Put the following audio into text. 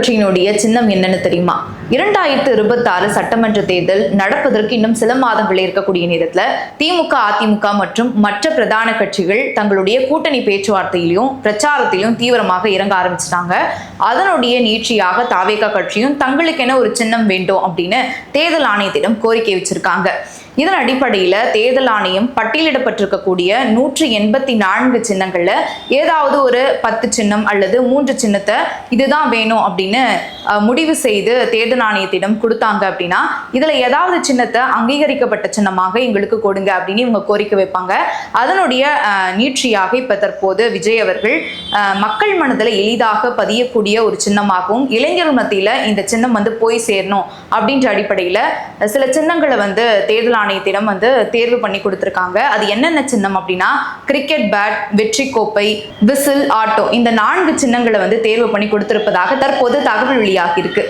கட்சியினுடைய சின்னம் என்னன்னு தெரியுமா? 2026 சட்டமன்ற தேர்தல் நடப்பதற்கு இன்னும் சில மாதங்கள் இருக்கக்கூடிய நேரத்துல திமுக, அதிமுக மற்றும் மற்ற பிரதான கட்சிகள் தங்களுடைய கூட்டணி பேச்சுவார்த்தையிலும் பிரச்சாரத்திலும் தீவிரமாக இறங்க ஆரம்பிச்சிட்டாங்க. அதனுடைய நீட்சியாக தாவேகா கட்சியும் தங்களுக்கென ஒரு சின்னம் வேண்டும் அப்படின்னு தேர்தல் ஆணையத்திடம் கோரிக்கை வச்சிருக்காங்க. இதன் அடிப்படையில் தேர்தல் ஆணையம் பட்டியலிடப்பட்டிருக்கக்கூடிய 184 சின்னங்கள்ல ஏதாவது ஒரு 10 சின்னம் அல்லது 3 சின்னத்தை இதுதான் வேணும் அப்படின்னு முடிவு செய்து தேர்தல் ஆணையத்திடம் கொடுத்தாங்க அப்படின்னா இதுல ஏதாவது சின்னத்தை அங்கீகரிக்கப்பட்ட சின்னமாக எங்களுக்கு கொடுங்க அப்படின்னு இவங்க கோரிக்கை வைப்பாங்க. அதனுடைய நீட்சியாக இப்ப தற்போது விஜய் அவர்கள் மக்கள் மனதில் எளிதாக பதியக்கூடிய ஒரு சின்னமாகவும் இளைஞர்கள் மத்தியில இந்த சின்னம் போய் சேரணும் அப்படின்ற அடிப்படையில சில சின்னங்களை தேர்தல் ஆணையத்திடம் தேர்வு பண்ணி கொடுத்திருக்காங்க. அது என்னென்ன சின்னம் அப்படின்னா கிரிக்கெட் பேட், வெற்றி கோப்பை, விசில், ஆட்டோ, இந்த 4 சின்னங்களை தேர்வு பண்ணி கொடுத்திருப்பதாக தற்போது தகவல் வெளியாகி இருக்கு.